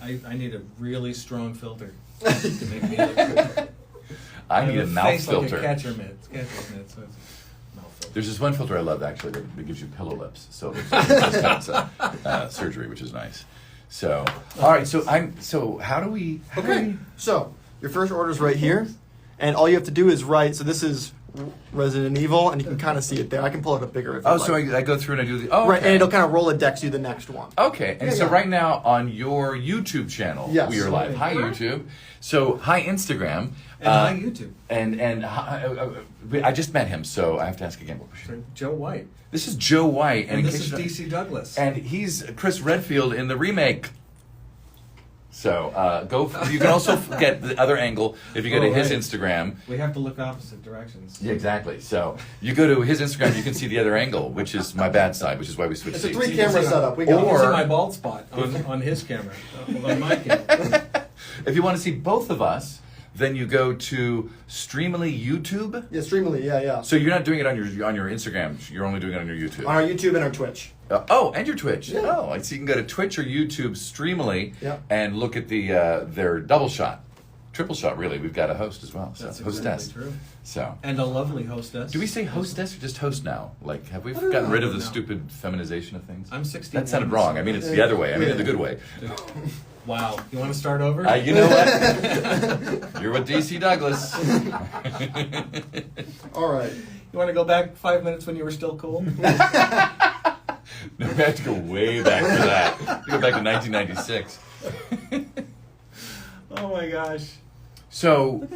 I need a really strong filter to make me look good. I need a mouth filter. Like a catcher mitt. So it's mouth filter. There's this one filter I love actually that gives you pillow lips. So it's surgery, which is nice. So all right. So how do we? So your first order is right here, and all you have to do is write. So this is Resident Evil, and you can kind of see it there. I can pull it up bigger if you like. So I go through and I do the right, and it'll kind of Rolodex you the next one. Okay, and right now on your YouTube channel, we are live. Hi YouTube. So hi Instagram. And hi YouTube. And I just met him, so I have to ask again. What was your name? Joe White. This is Joe White, and this is DC Douglas, and he's Chris Redfield in the remake. So you can also get the other angle if you go to his Instagram. We have to look opposite directions. Yeah, exactly. So you go to his Instagram, you can see the other angle, which is my bad side, which is why we switched seats. It's a 3-camera setup. You can see my bald spot on his camera, on my camera. If you want to see both of us, then you go to Streamily YouTube. Yeah, Streamily. Yeah. So you're not doing it on your Instagram. You're only doing it on your YouTube. On our YouTube and our Twitch. And your Twitch. Yeah. Oh, so you can go to Twitch or YouTube Streamily and look at their double shot, triple shot. Really, we've got a host as well. So that's hostess. Exactly true. So and a lovely hostess. Do we say hostess or just host now? Like, have we gotten rid of the stupid feminization of things? I'm 16. That sounded wrong. I mean, it's the other way. I mean, in the good way. Wow. You want to start over? You know what? You're with DC Douglas. All right. You want to go back 5 minutes when you were still cool? No, we have to go way back for that. We go back to 1996. Oh my gosh. So,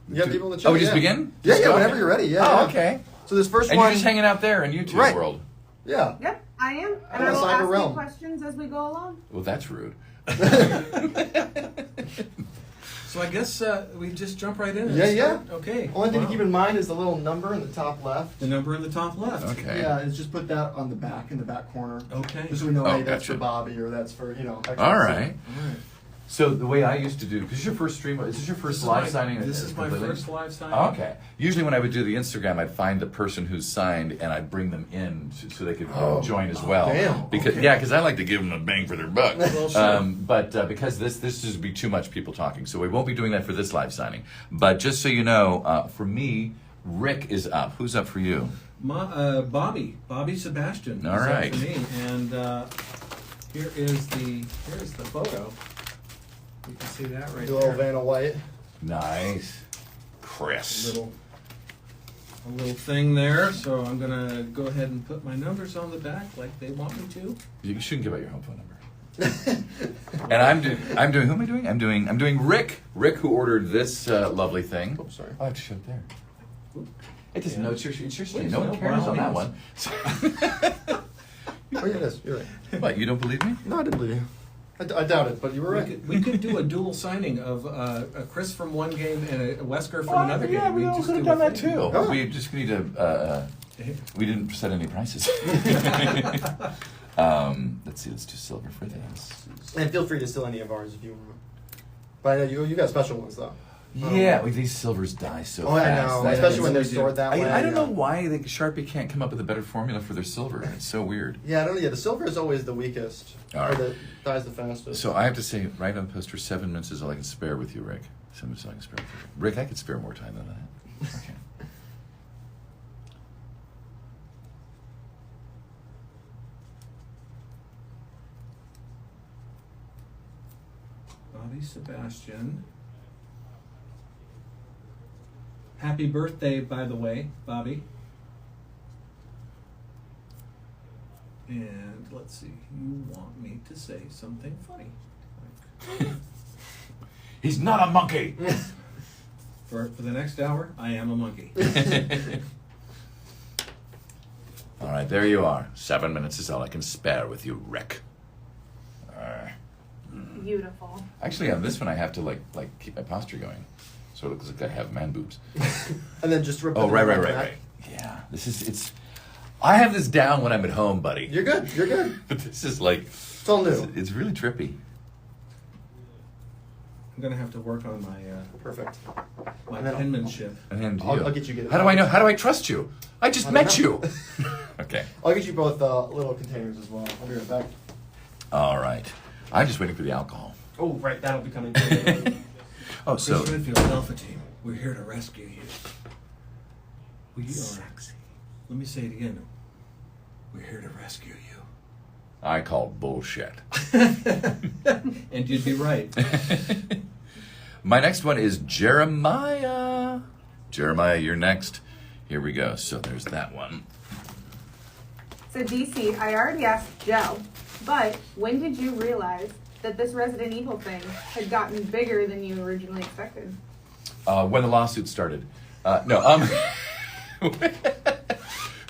you have people in the chat. we just begin? Yeah, whenever you're ready. Yeah. Okay. So this first and one. You're just hanging out there in YouTube world. Yeah. Yep, I am. And I will ask you questions as we go along. Well, that's rude. So I guess we just jump right in. Yeah. Okay. Only thing to keep in mind is the little number in the top left. The number in the top left. Okay. Yeah, it's just put that on the back, in the back corner. Okay. Just so we know, hey, that's gotcha. for Bobby or that's for, All right. So the way I used to do, because this is your first stream, is this your first live signing? This is my first live signing. Okay. Usually when I would do the Instagram, I'd find the person who's signed and I'd bring them in so they could join as well. Damn. Because I like to give them a bang for their buck. Well, sure. But because this would be too much people talking, so we won't be doing that for this live signing. But just so you know, for me, Rick is up. Who's up for you? Bobby Sebastian. All is right. Up for me, and here is the photo. You can see that right The little there. Vanna White. Nice. Chris. A little thing there. So I'm gonna go ahead and put my numbers on the back like they want me to. You shouldn't give out your home phone number. And I'm doing. Who am I doing? I'm doing Rick. Rick, who ordered this lovely thing. Oops, sorry. I have to show it there. It doesn't know it's your stream. Please, No one cares on that one. Oh, yeah, it is. You're right. What? You don't believe me? No, I didn't believe you. I doubt it, but you were right. We could do a dual signing of a Chris from one game and a Wesker from another game. Yeah, we just could have do done a that thing. too. Oh. We just need to. We didn't set any prices. Let's see. Let's do silver for this. And feel free to steal any of ours if you want. But I know you got special ones, though. Yeah, these silvers die so I fast. know. Especially when they're stored that way. I don't know why Sharpie can't come up with a better formula for their silver. It's so weird. Yeah, I don't know. Yeah, the silver is always the weakest. All right. Or the dies the fastest. So I have to say, right on the poster, 7 minutes is all I can spare with you, Rick. 7 minutes is all I can spare with you. Rick, I could spare more time than that. Okay. Bobby Sebastian. Happy birthday, by the way, Bobby. And let's see, you want me to say something funny. He's not a monkey! For the next hour, I am a monkey. All right, there you are. 7 minutes is all I can spare with you, Rick. Beautiful. Actually, on this one, I have to like keep my posture going, so it looks like I have man boobs. And then just rip Oh, the right. back. Yeah, it's. I have this down when I'm at home, buddy. You're good. You're good. But this is like. It's all new. It's really trippy. I'm gonna have to work on my Perfect. my And then penmanship. And then I'll get you. How do I know? How do I trust you? I just met you. Okay. I'll get you both little containers as well. I'll be right back. All right. I'm just waiting for the alcohol. Oh, right, that'll be coming. Too. Oh, Chris so Redfield's Alpha Team, we're here to rescue you. We are. Sexy. Let me say it again. We're here to rescue you. I call bullshit. And you'd be right. My next one is Jeremiah. Jeremiah, you're next. Here we go. So there's that one. So DC, I already asked Joe, but when did you realize that this Resident Evil thing had gotten bigger than you originally expected? When the lawsuit started.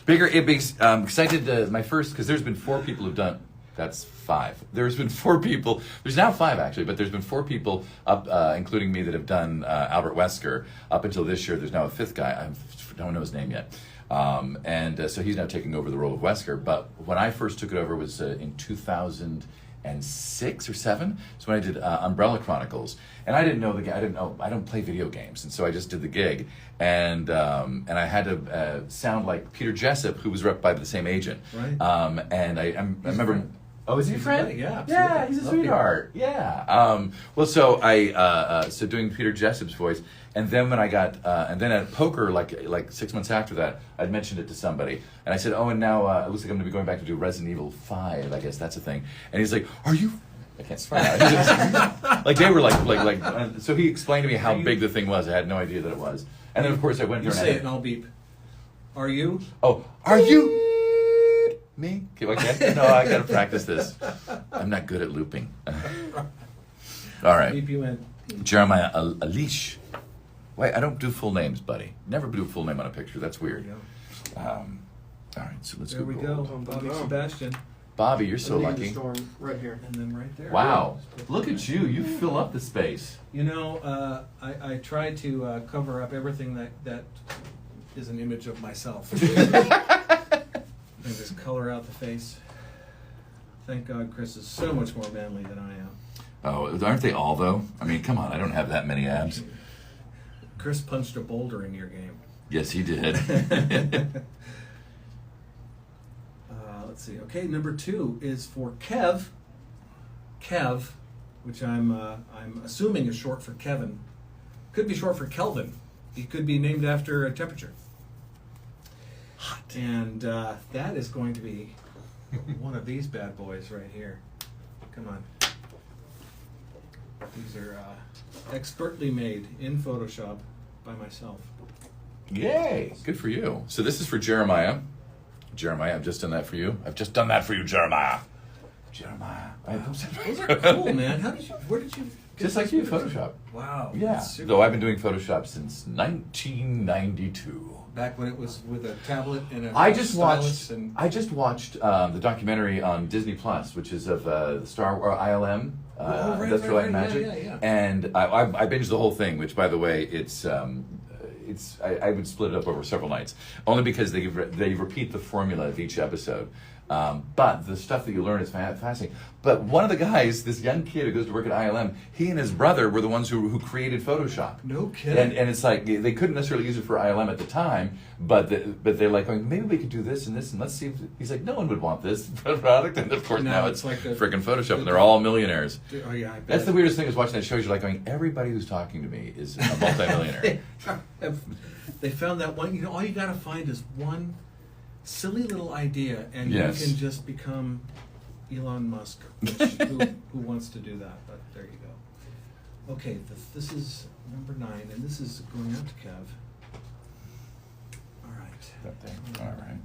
Bigger, it makes, because I did my first, because there's been 4 people who've done, that's 5. There's been 4 people, there's now 5 actually, but there's been 4 people, up, including me, that have done Albert Wesker. Up until this year, there's now a 5th guy, I don't know his name yet. So he's now taking over the role of Wesker. But when I first took it over was in 2006 or 7. So when I did Umbrella Chronicles, and I didn't know the guy. I don't play video games, and so I just did the gig, and I had to sound like Peter Jessup, who was rep by the same agent. Right. And I remember. Oh, is he a He's a friend? buddy, yeah, Yeah, absolutely. he's a Love sweetheart. Yeah. Well, so so doing Peter Jessup's voice, and then when I got, and then at poker, like 6 months after that, I'd mentioned it to somebody, and I said, oh, and now it looks like I'm going to be going back to do Resident Evil 5. I guess that's a thing. And he's like, are you? I can't swear. Like they were like. So he explained to me how big the thing was. I had no idea that it was. And then of course I went You there. say it and I'll beep. Are you? Oh, are you? Me? Okay. No, I gotta practice this. I'm not good at looping. All right. Beep you in. Jeremiah Alish. Wait, I don't do full names, buddy. Never do a full name on a picture. That's There weird. we go. All right, so let's There we go. go. Bobby Sebastian. Bobby, you're so Leave the lucky. storm right here. And then right there. Wow. Look at you. You fill up the space. You know, I try to cover up everything that is an image of myself. And just color out the face. Thank God Chris is so much more manly than I am. Oh, aren't they all, though? I mean, come on. I don't have that many abs. Chris punched a boulder in your game. Yes, he did. Let's see. Okay, number 2 is for Kev. Kev, which I'm assuming is short for Kevin. Could be short for Kelvin. He could be named after a temperature. Hot. And that is going to be one of these bad boys right here. Come on. These are expertly made in Photoshop by myself. Yay! Good for you. So this is for Jeremiah. Jeremiah, I've just done that for you. I've just done that for you, Jeremiah. Jeremiah. Those are cool, man. Where did you get Just like those you, pictures? Photoshop. Wow. Yeah. that's super Though I've been doing Photoshop since 1992. Back when it was with a tablet and a I just stylus watched the documentary on Disney Plus, which is of the Star Wars ILM, right, Industrial Light and right, Magic, yeah. and I binged the whole thing. Which, by the way, I would split it up over several nights, only because they repeat the formula of each episode. But the stuff that you learn is fascinating. But one of the guys, this young kid who goes to work at ILM, he and his brother were the ones who created Photoshop. No kidding. And it's like they couldn't necessarily use it for ILM at the time, but they're like going, maybe we could do this and this, and let's see. If, he's like, no one would want this product, and of course now it's like freaking Photoshop, and they're all millionaires. Oh yeah, I bet. That's the weirdest thing is watching that show. You're like going, everybody who's talking to me is a multimillionaire. They found that one. You know, all you gotta find is one silly little idea, and Yes. you can just become Elon Musk, who wants to do that. But there you go. Okay, this is number 9, and this is going out to Kev. All right. All right.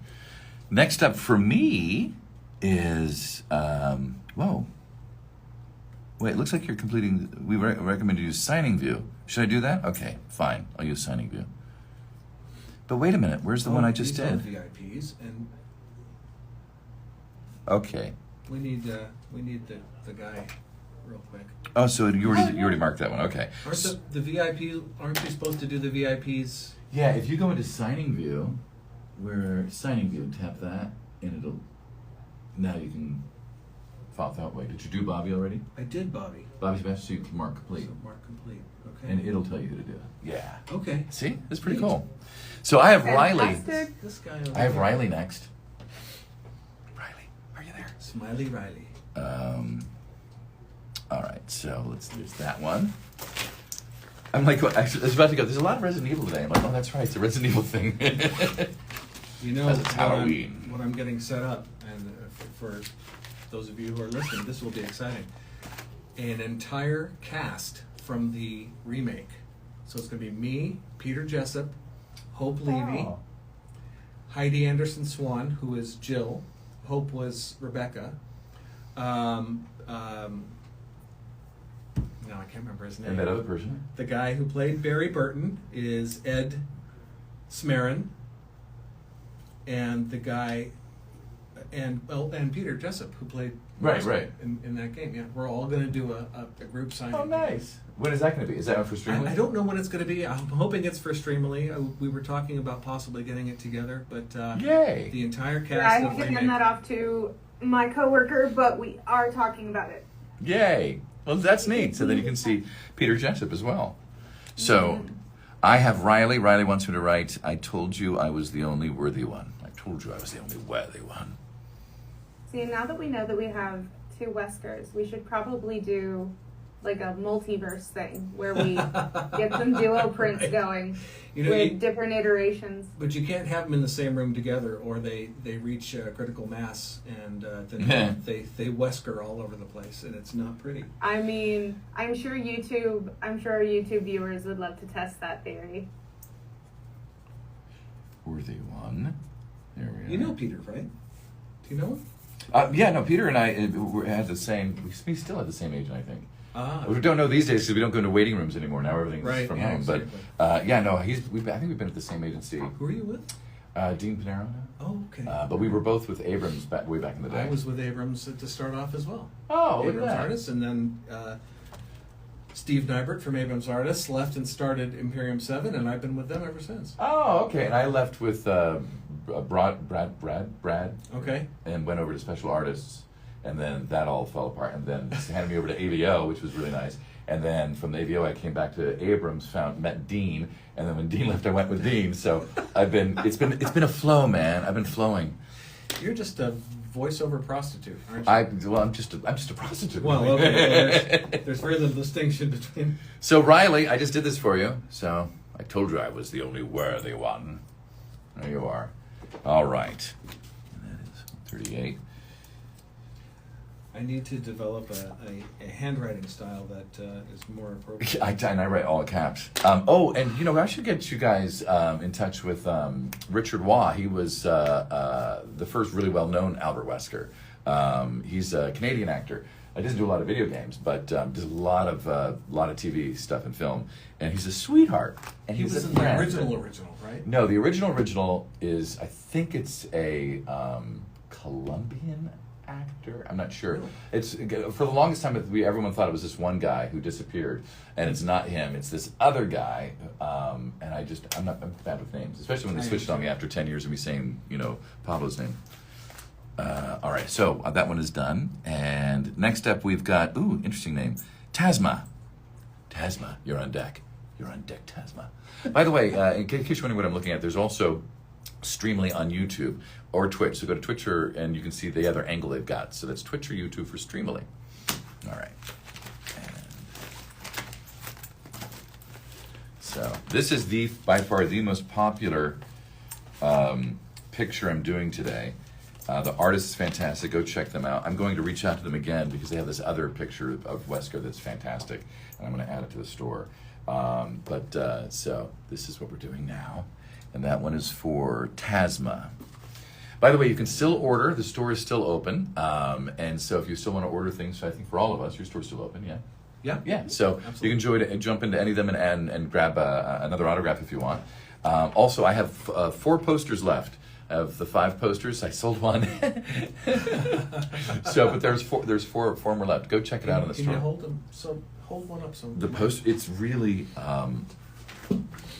Next up for me is whoa. Wait, it looks like you're completing. We recommend you use signing view. Should I do that? Okay, fine. I'll use signing view. But wait a minute. Where's the one I just these are did? VIPs, and Okay. we need the guy real quick. Oh, so you already marked that one. Okay. Aren't the VIP? Aren't we supposed to do the VIPs? Yeah, if you go into signing view, where signing view, tap that, and it'll. Now you can. File that way. Did you do Bobby already? I did, Bobby. Bobby's best, so you can mark complete, So mark complete. Okay. and it'll tell you who to do it. Yeah. Okay. See, that's pretty Neat. cool. So I have Riley. Fantastic. This guy. Over I have here. Riley next. Riley, are you there? Smiley Riley. All right, so there's that one. I'm like, actually, I was about to go. There's a lot of Resident Evil today. I'm like, oh, that's right, it's a Resident Evil thing. You know, As it's Halloween. what I'm getting set up, and for those of you who are listening, this will be exciting. An entire cast from the remake. So it's going to be me, Peter Jessup, Hope Levy, Oh. Heidi Anderson Swan, who is Jill. Hope was Rebecca. No, I can't remember his name. And that other person? The guy who played Barry Burton is Ed Smarin, and the guy, and Peter Jessup, who played Right, Wesker right. in that game. Yeah, we're all going to do a group signing. Oh, nice. When is that going to be? Is that one for Streamily? I don't know when it's going to be. I'm hoping it's for Streamily. We were talking about possibly getting it together, but Yay! the entire cast Yeah, I of haven't remake. given that off to my coworker, but we are talking about it. Yay! Well, that's neat. So then you can see Peter Jessup as well. So I have Riley. Riley wants me to write, I told you I was the only worthy one. I told you I was the only worthy one. See, now that we know that we have 2 Weskers, we should probably do like a multiverse thing where we get some duo prints Right. going You know, with different iterations. But you can't have them in the same room together, or they reach critical mass, and then they Wesker all over the place, and it's not pretty. I mean, I'm sure our YouTube viewers would love to test that theory. Worthy one. There we are. You know Peter, right? Do you know him? Yeah, no, Peter and I had the same, we still have the same age, I think. Ah, We don't know these days because we don't go into waiting rooms anymore. Now everything's Right, from yeah, home. exactly. But yeah, no, I think we've been at the same agency. who are you with? Dean Panero now. Oh, okay. But we were both with Abrams way back in the day. I was with Abrams to start off as well. Oh, look at Abrams that. Artists, and then Steve Nybert from Abrams Artists left and started Imperium 7, and I've been with them ever since. Oh, okay. And I left with Brad, Okay. and went over to Special Artists, and then that all fell apart. And then handed me over to AVO, which was really nice. And then from the AVO, I came back to Abrams, met Dean, and then when Dean left, I went with Dean. So it's been a flow, man. I've been flowing. You're just a voiceover prostitute, aren't you? I'm just a prostitute. Well, okay, there's very little distinction between. So Riley, I just did this for you. So I told you I was the only worthy one. There you are. All right. And that is 38. I need to develop a handwriting style that is more appropriate. And I write all caps. And I should get you guys in touch with Richard Waugh. He was the first really well-known Albert Wesker. He's a Canadian actor. He doesn't do a lot of video games, but does a lot of TV stuff and film. And he's a sweetheart. And He he's was a in the friend. original, right? No, the original is, I think it's a Colombian actor. I'm not sure. Really? It's for the longest time everyone thought it was this one guy who disappeared, and it's not him. It's this other guy. And I'm bad with names, especially when they switched on me after 10 years of me saying Pablo's name. All right, so that one is done. And next up we've got interesting name, Tasma. Tasma, you're on deck. You're on deck, Tasma. By the way, in case you're wondering what I'm looking at, there's also Streamily on YouTube or Twitch. So go to Twitch and you can see the other angle they've got. So that's Twitch or YouTube for Streamily. All right. And so this is by far the most popular picture I'm doing today. The artist is fantastic. Go check them out. I'm going to reach out to them again because they have this other picture of Wesker that's fantastic, and I'm going to add it to the store. So this is what we're doing now, and that one is for Tasma. By the way, you can still order. The store is still open, and so if you still want to order things, I think for all of us, your store's still open, yeah? Yeah. Yeah, so Absolutely. you can jump into any of them and grab another autograph if you want. Also, I have 4 posters left. Of the 5 posters, I sold one. But there's four more left. Go check it out in the store. Can you hold them? So hold one up. So The post, it's really.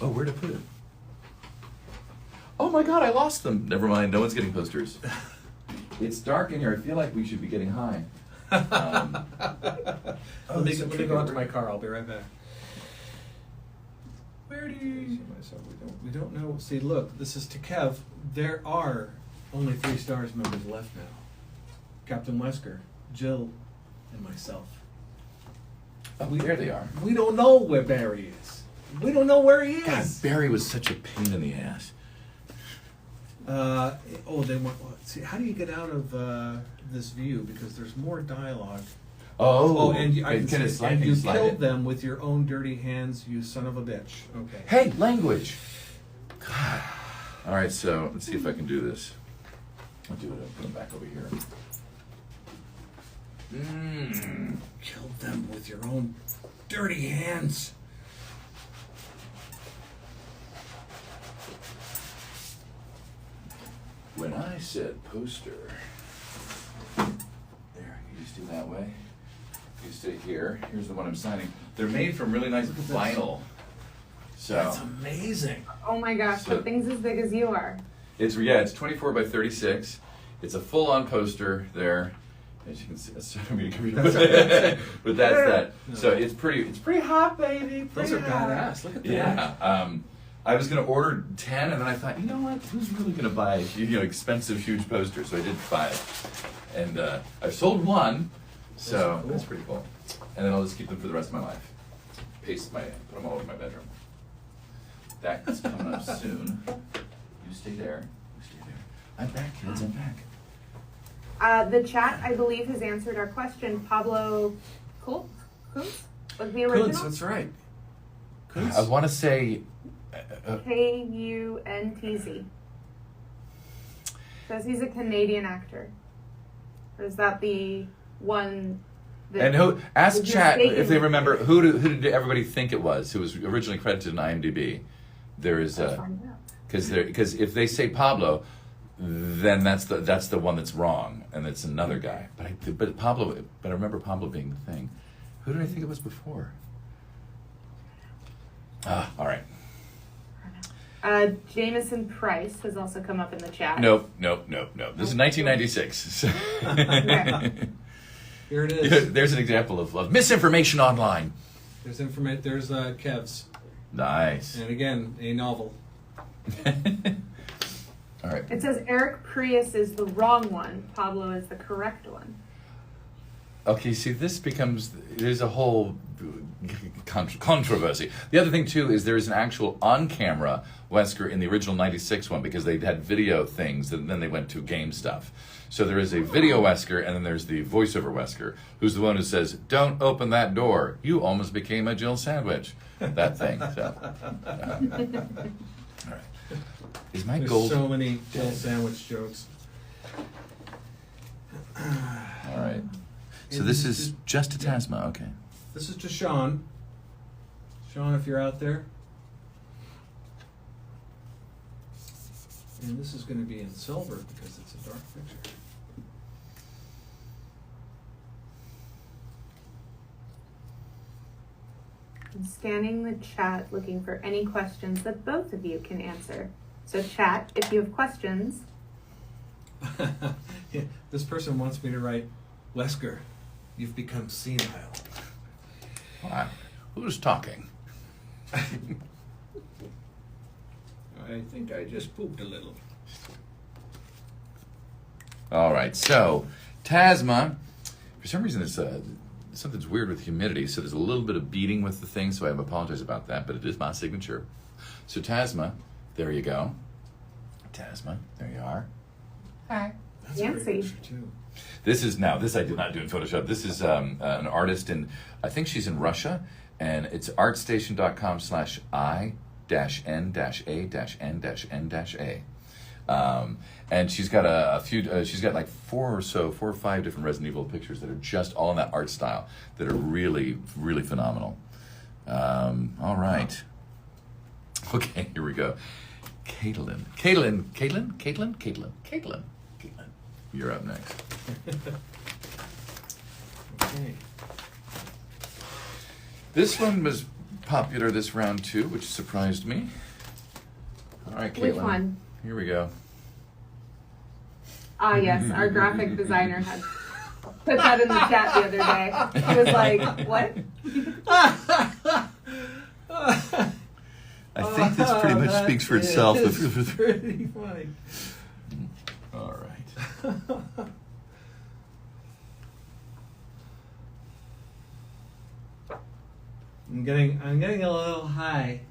Where'd I put it? Oh my God, I lost them. Never mind. No one's getting posters. It's dark in here. I feel like we should be getting high. let me go out to my car. I'll be right back. Where do you? We don't know. See, look, this is to Kev. There are only 3 Stars members left now. Captain Wesker, Jill, and myself. Oh, there they are. We don't know where Barry is. We don't know where he God, is. Barry was such a pain in the ass. They want. See, how do you get out of this view? Because there's more dialogue. Oh, and you, I can can it see, slide? and Can you slide killed it? them with your own dirty hands, you son of a bitch. Okay. Hey, language. God. All right, so let's see if I can do this. I'll do it. I'll put them back over here. Killed them with your own dirty hands. When I said poster, there, you just do that way. You stay here. Here's the one I'm signing. They're made from really nice vinyl. So That's amazing. Oh my gosh, So- but things as big as you are. it's 24 by 36. It's a full-on poster there. As you can see, that's sorry me to give you, but that's that. So it's pretty hot, baby. Those Pretty are hot. badass. Look at that. Yeah. I was gonna order 10, and then I thought, you know what? Who's really gonna buy expensive, huge posters? So I did 5, and I've sold 1. So Those are cool. that's pretty cool. And then I'll just keep them for the rest of my life. Put them all over my bedroom. That's coming up soon. You stay there. You stay there. I'm back, kids. I'm back. The chat, I believe, has answered our question. Pablo Kuntz was the original. Kuntz, that's right. Kuntz. I want to say. Kuntz. Says he's a Canadian actor. Or is that the one that... And who ask was chat if they mistaken? remember who did everybody think it was? Who was originally credited in IMDb? There is Let's find out. because if they say Pablo, then that's the one that's wrong, and it's another guy. But I remember Pablo being the thing. Who did I think it was before? All right. Jameson Price has also come up in the chat. Nope. This is 1996. Okay. Here it is. There's an example of misinformation online. There's information. There's Kev's. Nice. And again, a novel. All right. It says Eric Prius is the wrong one. Pablo is the correct one. Okay, see, there's a whole controversy. The other thing, too, is there is an actual on-camera Wesker in the original 96 one because they had video things and then they went to game stuff. So there is a video Wesker and then there's the voiceover Wesker, who's the one who says, "Don't open that door. You almost became a Jill sandwich." That thing. So, all right. Is my There's gold... so many Jill sandwich jokes. All right. So this is just a Tasma, okay. This is to Sean. Sean, if you're out there. And this is going to be in silver because it's a dark picture. I'm scanning the chat looking for any questions that both of you can answer. So chat, if you have questions. Yeah, this person wants me to write, Wesker, you've become senile. Wow. Who's talking? I think I just pooped a little. All right, so Tasma, for some reason it's something's weird with humidity, so there's a little bit of beating with the thing, so I apologize about that, but it is my signature. So Tasma, there you go. Tasma, there you are. Hi. That's a great Fancy. picture too. This I did not do in Photoshop. This is an artist I think she's in Russia, and it's artstation.com/I-N-A-N-N-A. And she's got a few. She's got like 4 or 5 different Resident Evil pictures that are just all in that art style that are really, really phenomenal. All right. Okay, here we go. Caitlin, you're up next. Okay. This one was popular this round too, which surprised me. All right, Caitlin. Which one? Here we go. Ah, yes, our graphic designer had put that in the chat the other day. He was like, what? I think this pretty much That speaks for itself. is pretty funny. All right. I'm getting a little high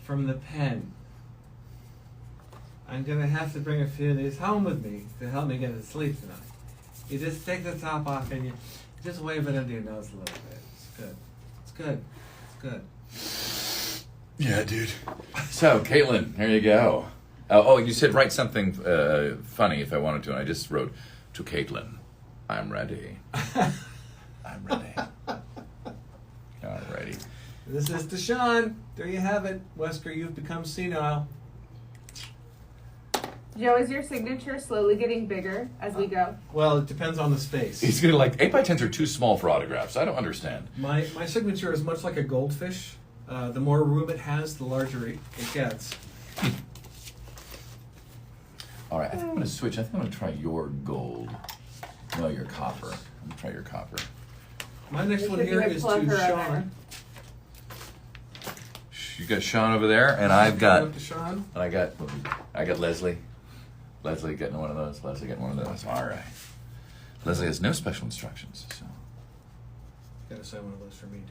from the pen. I'm gonna have to bring a few of these home with me to help me get to sleep tonight. You just take the top off and you just wave it under your nose a little bit. It's good. It's good. It's good. Yeah, dude. So, Caitlin, here you go. Oh, you said write something funny if I wanted to, and I just wrote, to Caitlin, I'm ready. I'm ready. Alrighty. This is to Sean. There you have it. Wesker, you've become senile. Joe, is your signature slowly getting bigger as we go? Well, it depends on the space. He's gonna 8x10s are too small for autographs. I don't understand. My signature is much like a goldfish. The more room it has, the larger it gets. All right, I think I'm gonna switch. I think I'm gonna try your gold. No, your copper. I'm gonna try your copper. My next one Should here be a is plug to her Sean. You got Sean over there, and I've got. Up to Sean. And I got Leslie. Leslie getting one of those. Leslie getting one of those. All right. Leslie has no special instructions, so. Gotta sign one of those for me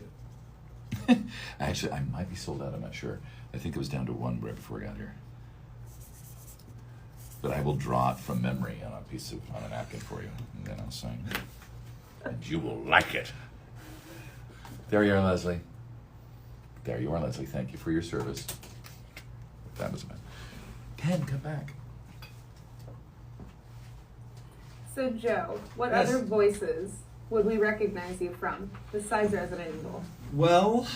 too. Actually, I might be sold out. I'm not sure. I think it was down to one right before I got here. But I will draw it from memory on a napkin for you, and then I'll sign it. And you will like it. There you are, Leslie. There you are, Leslie. Thank you for your service. That was a Pen, come back. So, Joe, what Yes. other voices would we recognize you from besides Resident Evil? Well,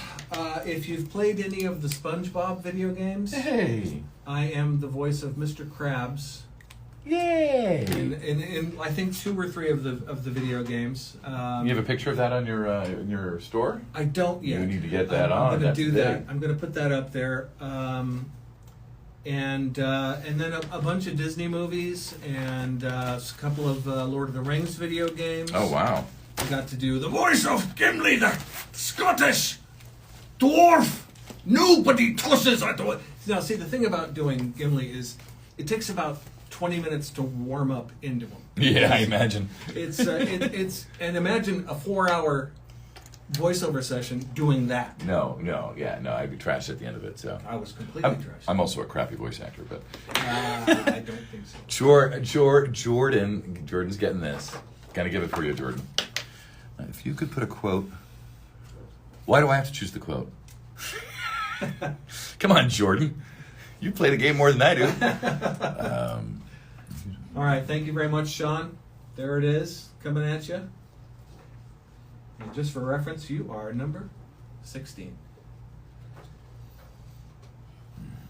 if you've played any of the SpongeBob video games, Hey! I am the voice of Mr. Krabs Yay! in I think 2 or 3 of the video games. You have a picture of that on your store? I don't yet. You need to get that I'm on. going to That's do big. that. I'm going to put that up there. And then a bunch of Disney movies and a couple of Lord of the Rings video games. Oh wow! I got to do the voice of Gimli, the Scottish dwarf. Nobody tosses at the. Now, see, the thing about doing Gimli is it takes about 20 minutes to warm up into him. Yeah, I imagine. It's and imagine a 4-hour voiceover session doing that. No, I'd be trashed at the end of it. So I was completely I'm trashed. I'm also a crappy voice actor, but I don't think so. Jordan's getting this. Gotta give it for you, Jordan. If you could put a quote. Why do I have to choose the quote? Come on, Jordan. You play the game more than I do. All right, thank you very much, Sean. There it is, coming at you. And just for reference, you are number 16.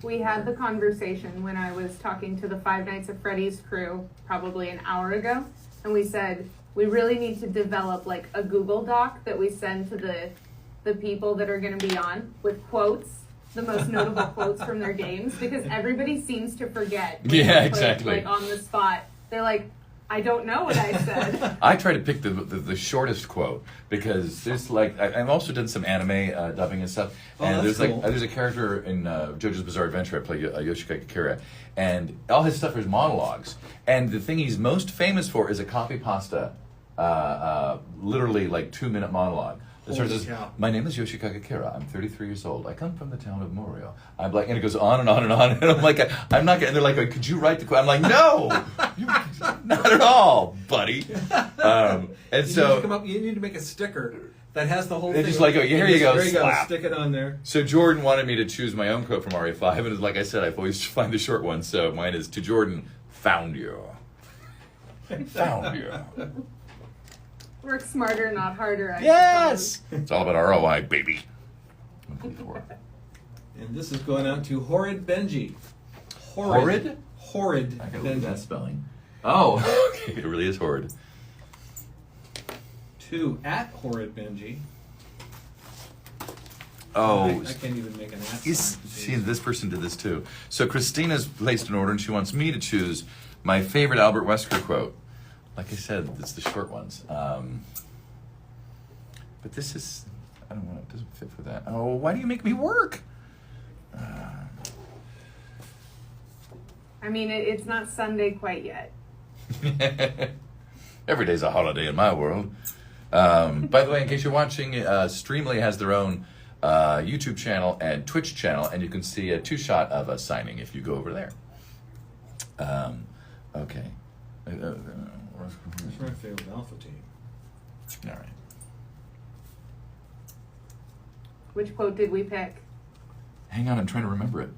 We had the conversation when I was talking to the Five Nights at Freddy's crew probably an hour ago, and we said we really need to develop like a Google Doc that we send to the people that are going to be on with quotes, the most notable quotes from their games, because everybody seems to forget. when Yeah, they're put, exactly. Like on the spot, they're like, I don't know what I said. I try to pick the shortest quote because there's I've also done some anime dubbing and stuff, and that's there's cool. there's a character in JoJo's Bizarre Adventure. I play Yoshikage Kira, and all his stuff is monologues. And the thing he's most famous for is a copy pasta, literally 2-minute monologue. It starts Holy as, cow. my name is Yoshikage Kira. I'm 33 years old. I come from the town of Morio. I'm like, and it goes on and on and on. And I'm like, I'm not. And they're like, could you write the quote? I'm like, no, not at all, buddy. And You need to make a sticker that has the whole They thing. just like, oh, here you go, There you go. slap. Stick it on there. So Jordan wanted me to choose my own quote from RE5, and like I said, I've always find the short one. So mine is to Jordan, found you. Found you. Work smarter, not harder. I Yes! suppose. It's all about ROI, baby. And this is going out to Horrid Benji. Horrid? Horrid I gotta look at that Benji. spelling. Oh, okay, it really is horrid. To at Horrid Benji. Oh, I can't even make an at you sign. see, this person did this too. So Christina's placed an order, and she wants me to choose my favorite Albert Wesker quote. Like I said, it's the short ones. But this is, I don't know, it doesn't fit for that. Oh, why do you make me work? I mean, it's not Sunday quite yet. Every day's a holiday in my world. By the way, in case you're watching, Streamily has their own YouTube channel and Twitch channel, and you can see a 2-shot of us signing if you go over there. Okay. I'm trying to fail with Alpha Team. All right. Which quote did we pick? Hang on, I'm trying to remember it.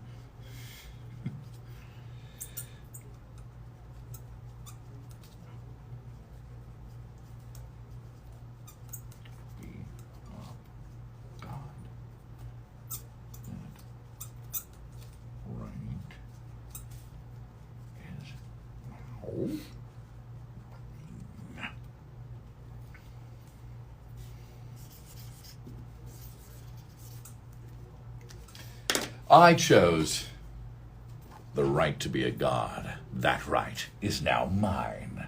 We are God. That right is now. I chose the right to be a god. That right is now mine.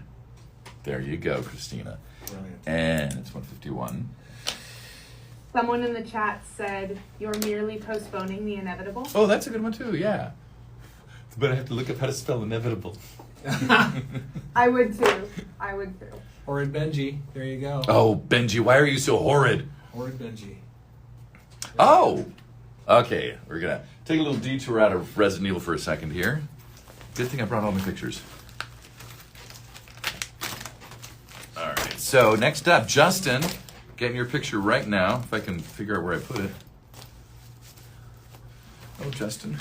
There you go, Christina. Brilliant. And it's 1:51. Someone in the chat said, "You're merely postponing the inevitable." Oh, that's a good one too, yeah. But I have to look up how to spell inevitable. I would too. I would too. Horrid Benji. There you go. Oh, Benji, why are you so horrid? Horrid Benji. Oh! Okay, we're gonna take a little detour out of Resident Evil for a second here. Good thing I brought all my pictures. Alright, so next up, Justin, getting your picture right now, if I can figure out where I put it. Oh, Justin.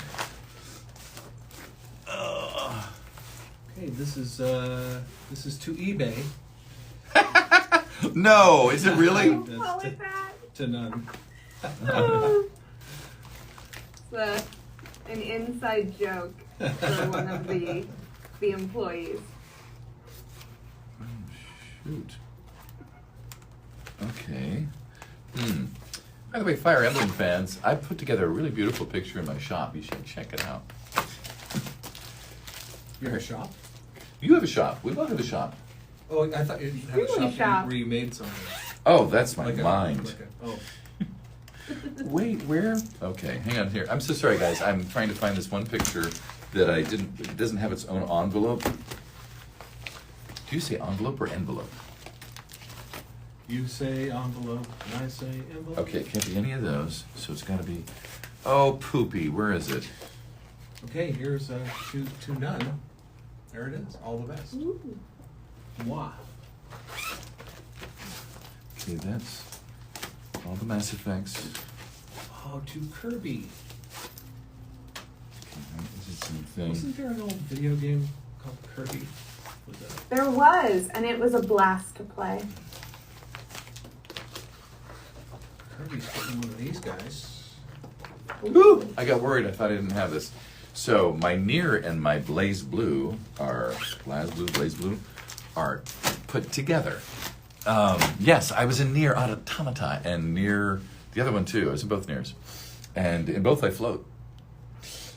Okay, this is to eBay. No, is it really? Don't call it that. To none. It's an inside joke for one of the employees. Oh, shoot. Okay. By the way, Fire Emblem fans, I put together a really beautiful picture in my shop. You should check it out. You have a shop? You have a shop. We both have a shop. Oh, I thought you had a Really shop where you made something. Oh, that's my Like a- mind. like a- oh. Wait, where? Okay, hang on here. I'm so sorry, guys. I'm trying to find this one picture that I didn't. It doesn't have its own envelope. Do you say envelope or envelope? You say envelope, and I say envelope. Okay, it can't be any of those. So it's got to be. Oh, poopy. Where is it? Okay, here's to none. There it is. All the best. Ooh. Moi. Okay, that's all the Mass Effects. Oh, to Kirby. Okay, is it something? Wasn't there an old video game called Kirby? Was that? There was, and it was a blast to play. Kirby's getting one of these guys. Ooh, I got worried. I thought I didn't have this. So my Nier and my Blaze Blue are Blaze Blue are put together. Yes, I was in Nier Automata and Nier the other one too. I was in both Niers, and in both I float.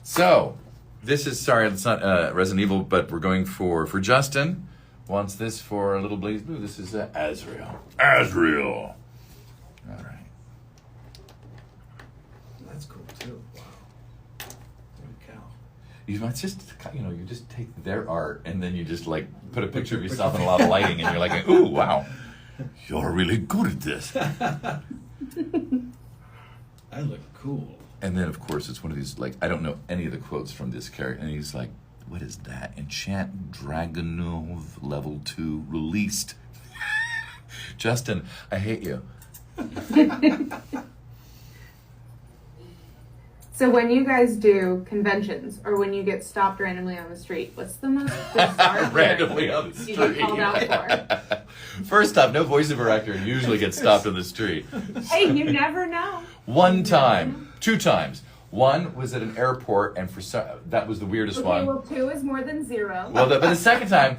So this is it's not Resident Evil, but we're going for Justin. Wants this for a little Blaze Blue. This is Azrael. Azrael. All right. That's cool too. Wow. Holy cow. You might just, you just take their art and then you just like put a picture of yourself in a lot of lighting and you're like, ooh, wow, you're really good at this. I look cool. And then of course it's one of these, like, I don't know any of the quotes from this character. And he's like, what is that? Enchant Dragonov Level 2 released. Justin, I hate you. So when you guys do conventions or when you get stopped randomly on the street, what's the most bizarre Randomly thing on the you get street. called out for? First off, no voiceover actor usually gets stopped on the street. Hey, you never know. One time, 2 times. One was at an airport, and that was the weirdest Okay, one. well, 2 is more than 0. Well, but the second time,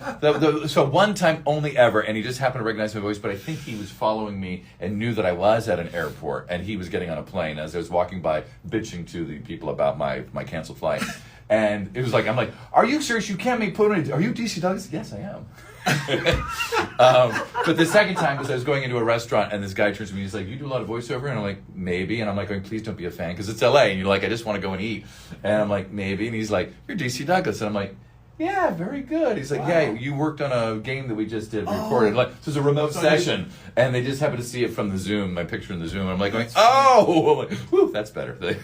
so one time only ever, and he just happened to recognize my voice, but I think he was following me and knew that I was at an airport, and he was getting on a plane as I was walking by, bitching to the people about my canceled flight. And it was like, I'm like, are you serious? You can't make put on. Are you DC Douglas? Yes, I am. But the second time was I was going into a restaurant and this guy turns to me, he's like, you do a lot of voiceover? And I'm like, maybe. And I'm like, going, please don't be a fan because it's LA and you're like, I just want to go and eat. And I'm like, maybe. And he's like, you're DC Douglas. And I'm like, Yeah, very good. He's like, Wow. yeah, you worked on a game that we just did, recorded. Like, so it was a remote session, and they just happened to see it from the Zoom, my picture in the Zoom. And I'm like, going, oh, I'm like, whew, that's better.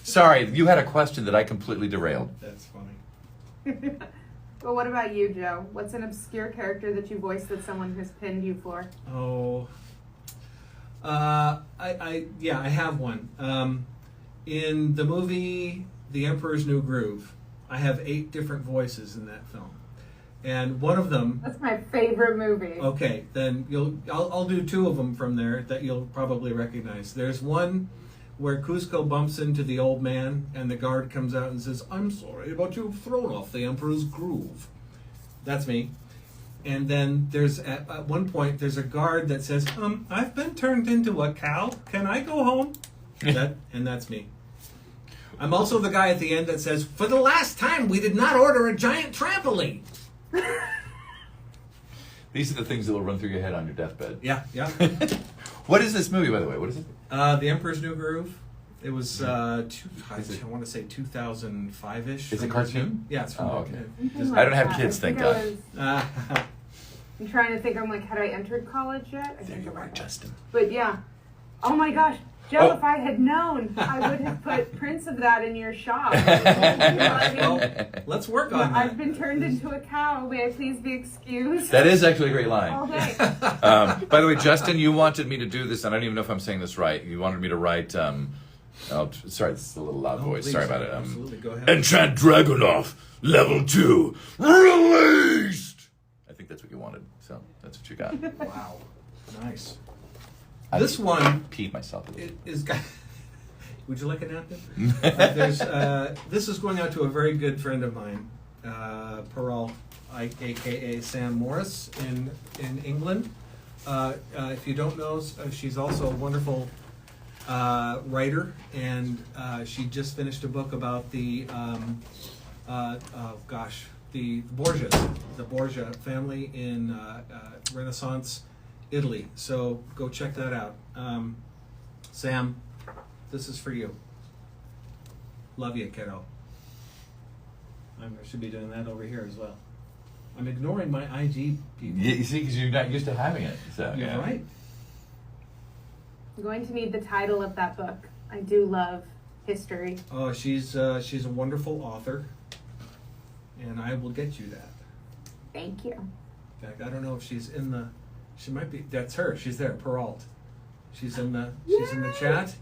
Sorry, you had a question that I completely derailed. That's funny. Well, what about you, Joe? What's an obscure character that you voiced that someone has pinned you for? Oh, I have one. In the movie The Emperor's New Groove, I have 8 different voices in that film, and one of them. That's my favorite movie. Okay, then I'll do 2 of them from there that you'll probably recognize. There's one where Cusco bumps into the old man, and the guard comes out and says, "I'm sorry, but you've thrown off the Emperor's Groove." That's me. And then there's at one point there's a guard that says, "I've been turned into a cow. Can I go home?" And that's me. I'm also the guy at the end that says, "For the last time, we did not order a giant trampoline." These are the things that will run through your head on your deathbed. Yeah. What is this movie, by the way? What is it? The Emperor's New Groove. It was, I want to say 2005-ish. Is it cartoon? Yeah, it's from Oh, okay. Something I don't like have that. kids, I thank think God. I'm trying to think. I'm like, had I entered college yet? I There think you I are, had. Justin. But yeah. Oh my gosh. Joe, Oh. if I had known, I would have put prints of that in your shop. You know what I mean? Well, let's work on that. I've been turned into a cow. May I please be excused? That is actually a great All line. day. By the way, Justin, you wanted me to do this, and I don't even know if I'm saying this right. You wanted me to write. Sorry, this is a little loud voice. Please, Sorry about it. absolutely, go ahead. Enchant Dragonoff, level 2, released. I think that's what you wanted, so that's what you got. Wow, nice. I This one peed myself a little. is. Would you like a napkin? This is going out to a very good friend of mine, Pearl, aka Sam Morris, in England. If you don't know, she's also a wonderful writer, and she just finished a book about the the Borgia family in Renaissance Italy. So go check that out. Sam, this is for you. Love you, kiddo. I should be doing that over here as well. I'm ignoring my IG people. Yeah, you see, because you're not used to having it. So You're yeah. right. I'm going to need the title of that book. I do love history. Oh, she's a wonderful author, and I will get you that. Thank you. In fact, I don't know if she's in the. She might be. That's her. She's there. Peralt. She's in the chat.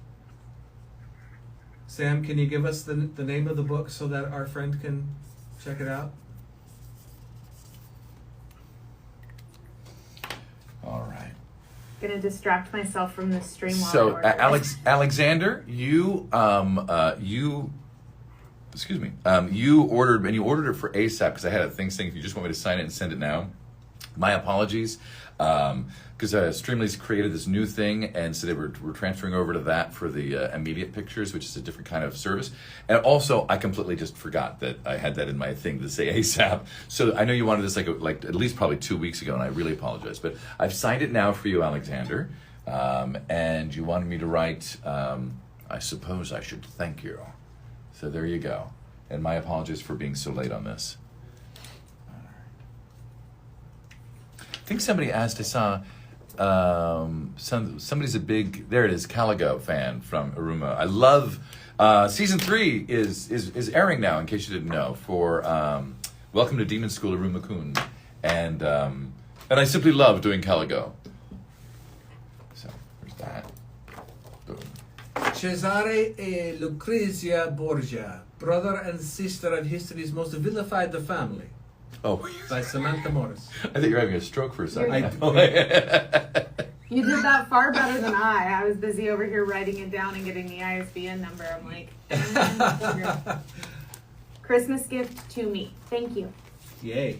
Sam, can you give us the name of the book so that our friend can check it out? All right. Gonna distract myself from this stream while I So, order. Alexander, you excuse me, you ordered it for ASAP because I had a thing saying if you just want me to sign it and send it now. My apologies, because Streamly's created this new thing, and so we're transferring over to that for the immediate pictures, which is a different kind of service. And also, I completely just forgot that I had that in my thing to say ASAP. So I know you wanted this like at least probably 2 weeks ago, and I really apologize. But I've signed it now for you, Alexander, and you wanted me to write. I suppose I should thank you. So there you go. And my apologies for being so late on this. I think somebody asked, I saw somebody's a big, there it is, Caligo fan from Aruma. I love, season 3 is airing now, in case you didn't know, for Welcome to Demon School, Aruma-kun. And I simply love doing Caligo. So, there's that. Boom. Cesare e Lucrezia Borgia, brother and sister of history's most vilified family, Oh, by Samantha Morris. I think you're having a stroke for a second. You did that far better than I. I was busy over here writing it down and getting the ISBN number. I'm like, Christmas gift to me. Thank you. Yay.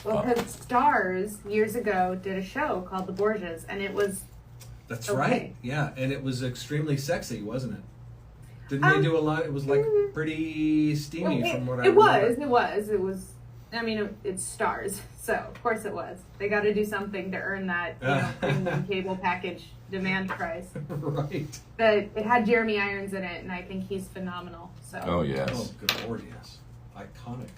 Well, because Stars years ago did a show called The Borgias, and it was That's Okay. right. Yeah, and it was extremely sexy, wasn't it? Didn't they do a lot? It was like pretty steamy from what I remember. It was. I mean, it's Stars, so of course it was. They got to do something to earn that, premium cable package demand price. Right. But it had Jeremy Irons in it, and I think he's phenomenal. So. Oh, yes. Oh, good Lord, yes. iconic.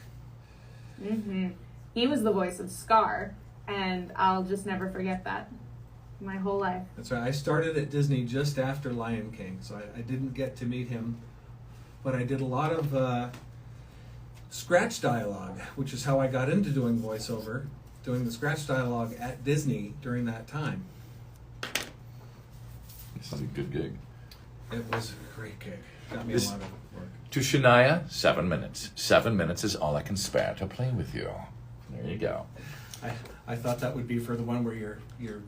Mm-hmm. He was the voice of Scar, and I'll just never forget that my whole life. That's right. I started at Disney just after Lion King, so I didn't get to meet him, but I did a lot of scratch dialogue, which is how I got into doing voiceover, doing the scratch dialogue at Disney during that time. This is a good gig. It was a great gig. Got me This- a lot of work. To Shania, 7 minutes. 7 minutes is all I can spare to play with you. There you go. I thought that would be for the one where you're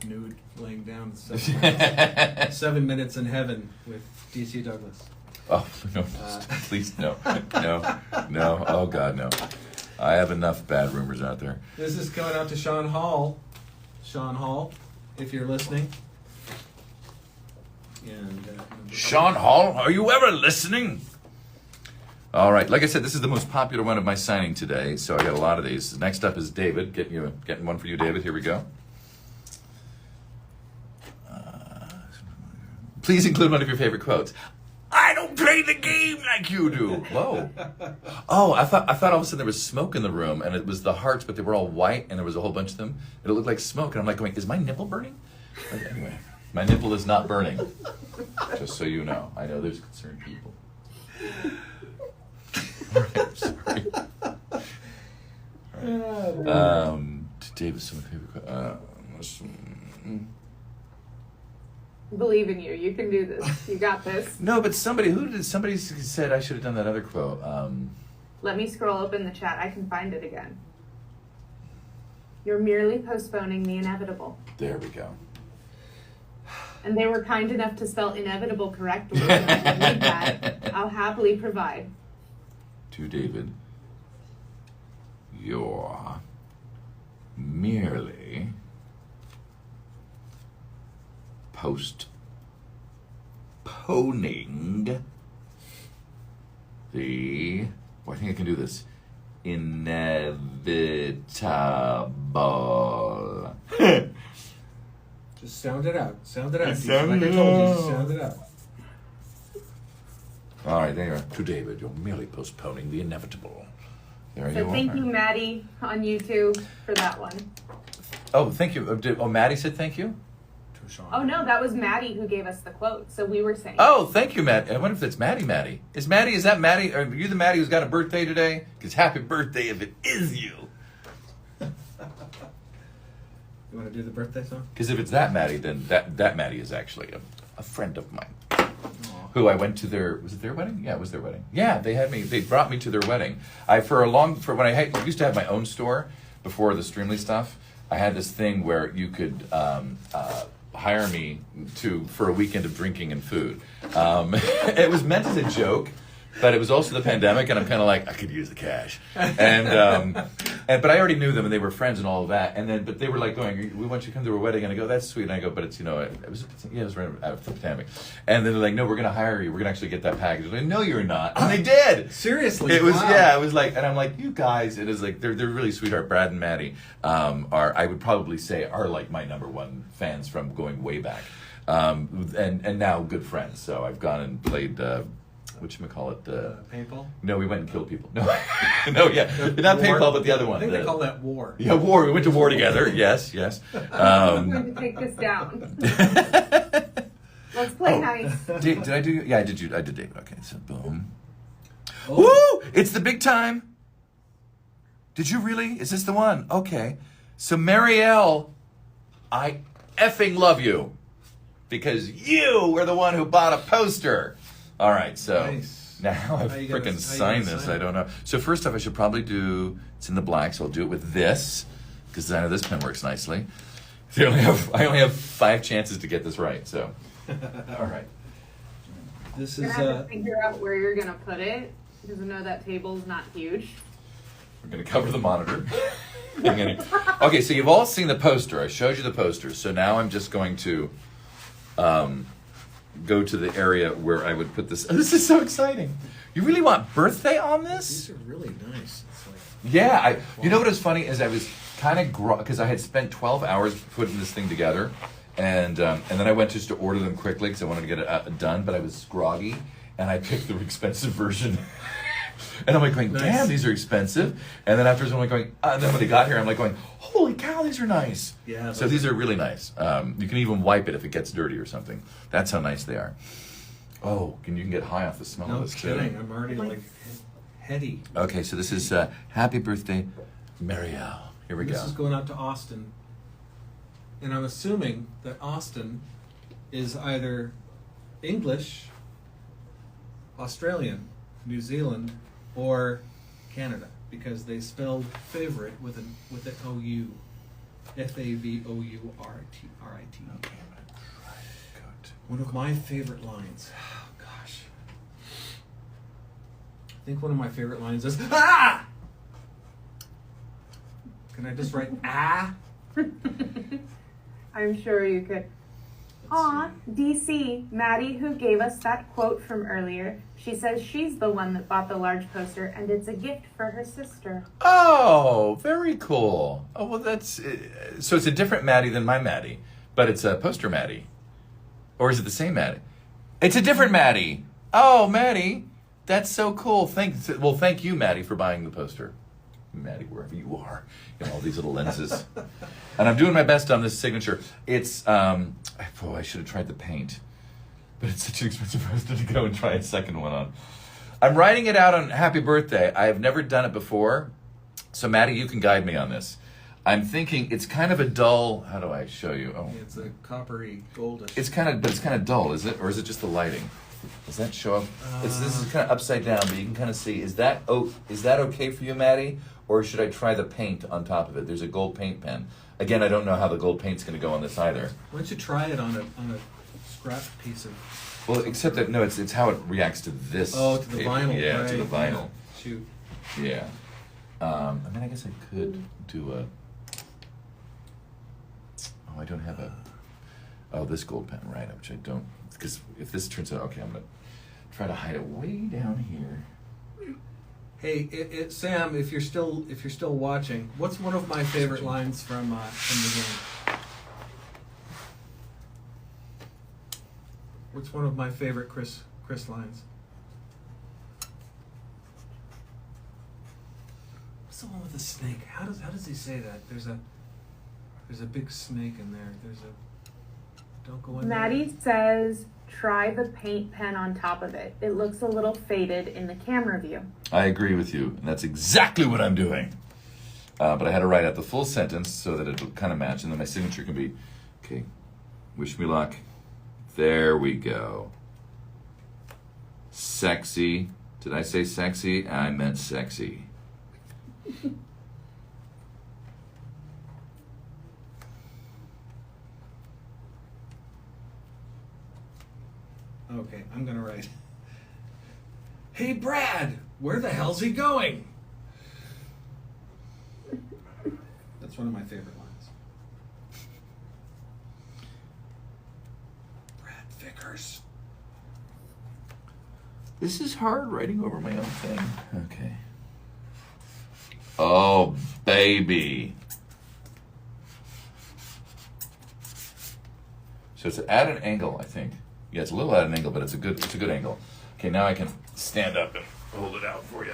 nude laying down 7 minutes. 7 minutes in heaven with DC Douglas. Oh, no, please, no. No, no, oh God, no. I have enough bad rumors out there. This is coming out to Sean Hall. Sean Hall, if you're listening. And Sean Hall, are you ever listening? All right, like I said, this is the most popular one of my signing today, so I got a lot of these. Next up is David. Getting one for you, David. Here we go. Please include one of your favorite quotes. I don't play the game like you do. Whoa. Oh, I thought all of a sudden there was smoke in the room, and it was the hearts, but they were all white, and there was a whole bunch of them. It looked like smoke, and I'm like going, is my nipple burning? Like, anyway, my nipple is not burning. Just so you know. I know there's concerned people. All right, sorry. All right. David's some favorite quotes. Believe in you. You can do this. You got this. No, but somebody said I should have done that other quote. Let me scroll up in the chat. I can find it again. You're merely postponing the inevitable. There we go. And they were kind enough to spell inevitable correctly. So if you need that, I'll happily provide. To David, you're merely postponing the, I think I can do this, inevitable. just sound it out. Sound it out. Sound Like I it told you, out. just sound it out. All right, there you are. To David, you're merely postponing the inevitable. There you So are. thank you, Maddie, on YouTube for that one. Oh, thank you. Maddie said thank you? To Sean. Oh no, that was Maddie who gave us the quote. So we were saying. Oh, thank you, Matt. I wonder if that's Maddie. Is that Maddie? Are you the Maddie who's got a birthday today? Because happy birthday if it is you. You want to do the birthday song? Because if it's that Maddie, then that Maddie is actually a friend of mine. Who I went to was it their wedding? Yeah, it was their wedding. Yeah, they brought me to their wedding. When I used to have my own store before the Streamily stuff, I had this thing where you could hire me for a weekend of drinking and food. It was meant as a joke, but it was also the pandemic, and I'm kind of like, I could use the cash. But I already knew them, and they were friends and all of that. But they were like going, we want you to come to our wedding, and I go, that's sweet. And I go, but it's it was right after the pandemic. And then they're like, no, we're gonna hire you. We're gonna actually get that package. I'm like, no, you're not. And they did. Seriously? It was Wow. It was like, and I'm like, you guys. It is like they're really sweetheart. Brad and Maddie are, I would probably say, are like my number one fans from going way back, and now good friends. So I've gone and played. Whatchamacallit? Paintball? No, we went and killed people. No, yeah. Not War? paintball, but the other one. I think they call that war. Yeah, war. We went to war together. Yes. I'm going to take this down. Let's play nice. Did I do? Yeah, I did. I did David. Okay, so boom. Oh. Woo! It's the big time. Did you really? Is this the one? Okay. So Marielle, I effing love you because you were the one who bought a poster. All right, so Nice. now I How you gonna freaking sign this. sign I it? don't know. So first off, I should probably it's in the black, so I'll do it with this because I know this pen works nicely. I only have 5 chances to get this right. So, all right. This You're is going to have to figure out where you're going to put it because I know that table's not huge. We're going to cover the monitor. Okay, so you've all seen the poster. I showed you the poster. So now I'm just going to go to the area where I would put this. Oh, this is so exciting. You really want birthday on this? these are really nice. It's like Yeah. You know what was funny is I was kind of because I had spent 12 hours putting this thing together, and then I went just to order them quickly because I wanted to get it done, but I was groggy, and I picked the expensive version. And I'm like going, Nice. damn, these are expensive. And then afterwards I'm like going, and then when they got here, I'm like going, holy cow, these are nice. Yeah, So those these are really nice. You can even wipe it if it gets dirty or something. That's how nice they are. Oh, you can get high off the smell No of this kidding. too. I'm already like heady. Okay, so this is happy birthday, Marielle. Here we This go. is going out to Austin. And I'm assuming that Austin is either English, Australian, New Zealand, or Canada, because they spelled favorite with an OU. FAVOURIT. Okay, I'm gonna try to go to. One of my favorite lines. Oh, gosh. I think one of my favorite lines is ah. Can I just write ah? I'm sure you could. Aw, DC, Maddie, who gave us that quote from earlier, she says she's the one that bought the large poster and it's a gift for her sister. Oh, very cool. Oh, well, that's so it's a different Maddie than my Maddie, but it's a poster Maddie, or is it the same Maddie? It's a different Maddie. Oh, Maddie, that's so cool. Thank you, Maddie, for buying the poster. Maddie, wherever you are, in all these little lenses, and I'm doing my best on this signature. It's I should have tried the paint, but it's such an expensive poster to go and try a second one on. I'm writing it out on Happy Birthday. I have never done it before, so Maddie, you can guide me on this. I'm thinking it's kind of a dull. How do I show you? Oh, It's a coppery goldish. it's kind of dull, is it, or is it just the lighting? Does that show up? This is kind of upside down, but you can kind of see. Is that okay for you, Maddie? Or should I try the paint on top of it? There's a gold paint pen. Again, I don't know how the gold paint's going to go on this either. Why don't you try it on a scrap piece of? Well, except that no, it's how it reacts to this. Oh, to the paper. vinyl. Yeah, right. to the vinyl. Yeah. Shoot. Yeah. I mean, I guess I could do a. Oh, I don't have a. Oh, this gold pen, right? Which I don't, because if this turns out okay, I'm gonna try to hide it way down here. Hey, Sam, if you're still watching, what's one of my favorite lines from the game? What's one of my favorite Chris lines? What's the one with the snake? How does he say that? There's a big snake in there. Don't go in there. Maddie says, try the paint pen on top of it. It looks a little faded in the camera view. I agree with you, and that's exactly what I'm doing. But I had to write out the full sentence so that it'll kind of match, and then my signature can be, okay, wish me luck. There we go. Sexy. Did I say sexy? I meant sexy. Okay, I'm gonna write. Hey, Brad, where the hell's he going? That's one of my favorite lines. Brad Vickers. This is hard writing over my own thing. Okay. Oh, baby. So it's at an angle, I think. Yeah, it's a little at an angle, but it's a good angle. Okay, now I can stand up and hold it out for you.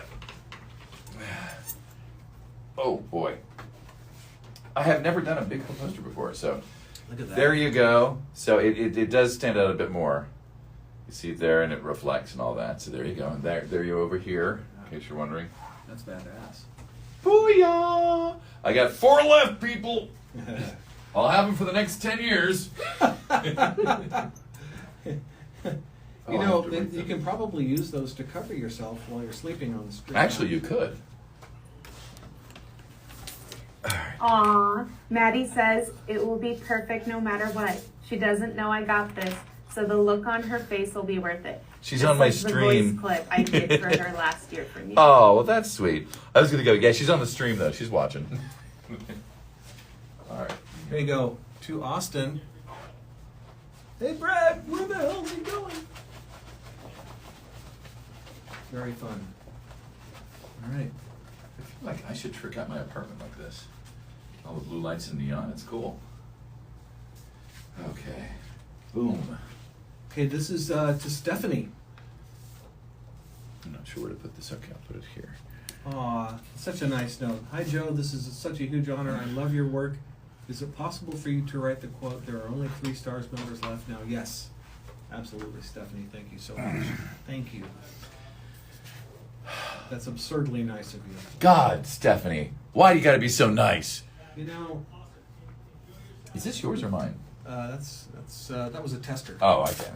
Oh boy. I have never done a big poster before, so Look at that. there you go. So it does stand out a bit more. You see it there, and it reflects and all that. So there you go. And there you over here, in case you're wondering. That's badass. Booyah! I got 4 left, people. I'll have them for the next 10 years. You know, you can probably use those to cover yourself while you're sleeping on the street. Actually, you could. Aw, Maddie says it will be perfect no matter what. She doesn't know I got this, so the look on her face will be worth it. She's This on my is the stream. voice clip I did for her last year from you. Oh, well, that's sweet. I was going to go, yeah, she's on the stream, though. She's watching. All right. Here you go. To Austin. Hey, Brad, where the hell's he going? Very fun. All right. I feel like I should trick out my apartment like this. All the blue lights and neon. It's cool. Okay. Boom. Okay, this is to Stephanie. No, not sure where to put this. Okay, I'll put it here. Aw, such a nice note. Hi, Joe. This is such a huge honor. I love your work. Is it possible for you to write the quote, "There are only 3 stars members left now"? Yes. Absolutely, Stephanie. Thank you so much. Thank you. That's absurdly nice of you. God, Stephanie, why do you got to be so nice? You know, Is this yours or mine? that was a tester. Oh, okay.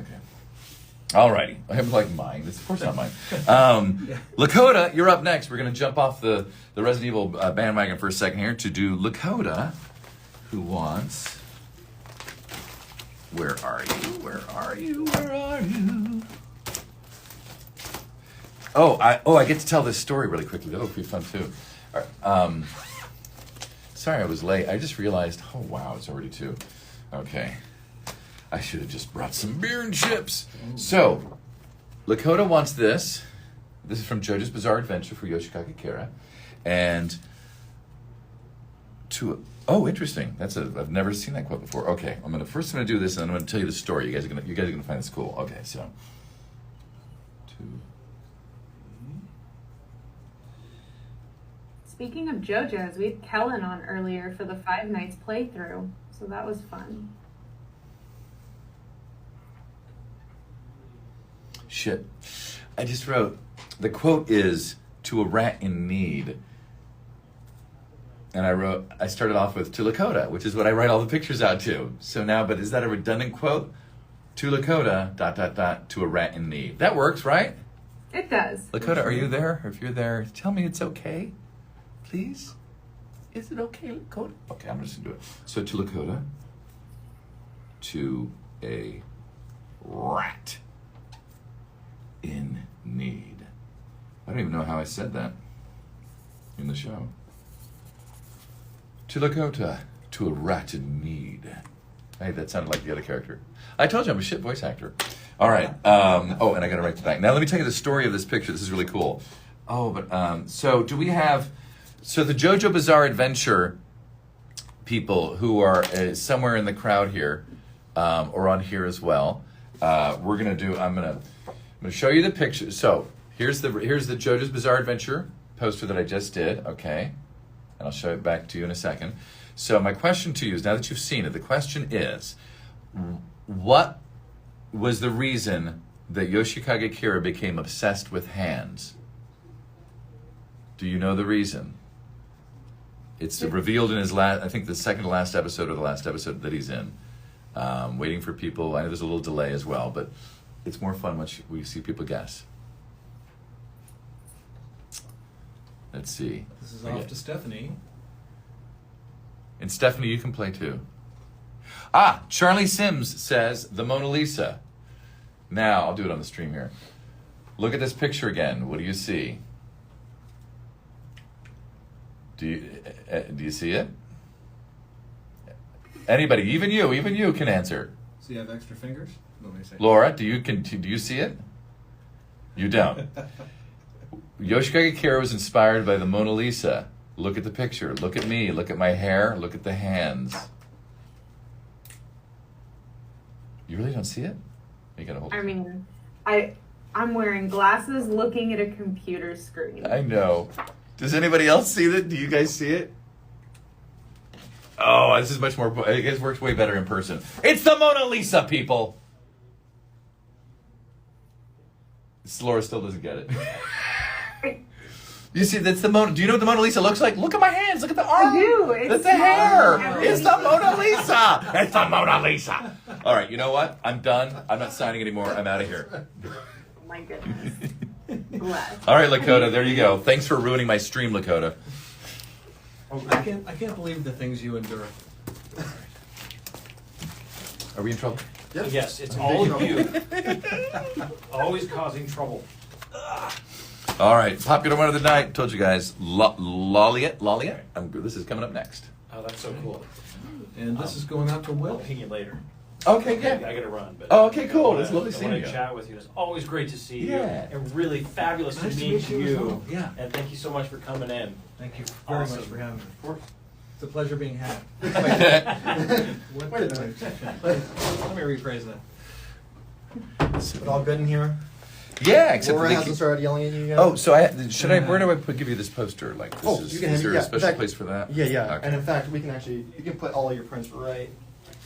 Alrighty, I have like mine. It's of course not mine. Yeah. Lakota, you're up next. We're gonna jump off the Resident Evil bandwagon for a second here to do Lakota, who wants. Where are you? Where are you? Where are you? I get to tell this story really quickly. That'll be fun too. All right, sorry I was late. I just realized. Oh wow, it's already 2. Okay. I should have just brought some beer and chips. So, Lakota wants this. This is from JoJo's Bizarre Adventure for Yoshikage Kara. And interesting. I've never seen that quote before. Okay, I'm gonna do this, and then I'm gonna tell you the story. You guys are gonna find this cool. Okay, so 2. Speaking of JoJo's, we had Kellen on earlier for the 5 Nights playthrough, so that was fun. Shit. I just wrote, the quote is, "To a rat in need." And I started off with "To Lakota," which is what I write all the pictures out to. So now, but is that a redundant quote? "To Lakota, ... to a rat in need." That works, right? It does. Lakota, are you there? If you're there, tell me it's okay. Please? Is it okay, Lakota? Okay, I'm just gonna do it. So "To Lakota, to a rat in need." I don't even know how I said that in the show. "To Lakota, to a rat in need." Hey, that sounded like the other character. I told you I'm a shit voice actor. All right. And I got to write it back. Now let me tell you the story of this picture. This is really cool. So do we have? So the JoJo Bizarre Adventure people who are somewhere in the crowd here, or on here as well. We're gonna do. I'm gonna show you the picture. So here's the JoJo's Bizarre Adventure poster that I just did. Okay, and I'll show it back to you in a second. So my question to you is, now that you've seen it, the question is, what was the reason that Yoshikage Kira became obsessed with hands? Do you know the reason? It's revealed in his I think the second to last episode or the last episode that he's in. Waiting for people. I know there's a little delay as well, but it's more fun once we see people guess. Let's see. This is off to Stephanie. And Stephanie, you can play too. Charlie Sims says the Mona Lisa. Now, I'll do it on the stream here. Look at this picture again. What do you see? Do you see it? Anybody, even you can answer. So you have extra fingers? What do I say? Laura, do you see it? You don't. Yoshikage Kira was inspired by the Mona Lisa. Look at the picture. Look at me. Look at my hair. Look at the hands. You really don't see it? You gotta hold it. I mean, I'm wearing glasses looking at a computer screen. I know. Does anybody else see that? Do you guys see it? Oh, this is much more. It guys works way better in person. It's the Mona Lisa, people. Laura still doesn't get it. You see, that's the Mona. Do you know what the Mona Lisa looks like? Look at my hands. Look at the arm. I do. That's the hair. It's the Mona Lisa. It's the Mona Lisa. All right. You know what? I'm done. I'm not signing anymore. I'm out of here. Oh my goodness. Bless. All right, Lakota. There you go. Thanks for ruining my stream, Lakota. I can't believe the things you endure. Are we in trouble? Yep. Yes, it's all of you. Always causing trouble. All right, popular one of the night. Told you guys, Lolliet. This is coming up next. Oh, that's so cool. And this is going out to I'll Will. ping you later. Okay, I yeah. gotta run. But Oh, okay, cool. It's I lovely seeing want you. to chat with you. It's always great to see you. Yeah. And really fabulous Nice to meet you. as well. Yeah. And thank you so much for coming in. Thank you very Awesome. much for having me. Of course. It's a pleasure being had. Wait a minute. Let me rephrase that. But all good in here? Yeah, except Laura for they hasn't keep- started yelling at you yet. Oh, so should I? Where do I give you this poster? Like, this Oh, is, you can is have there it, yeah. a In special fact- place for that? Yeah. Okay. And in fact, you can put all your prints right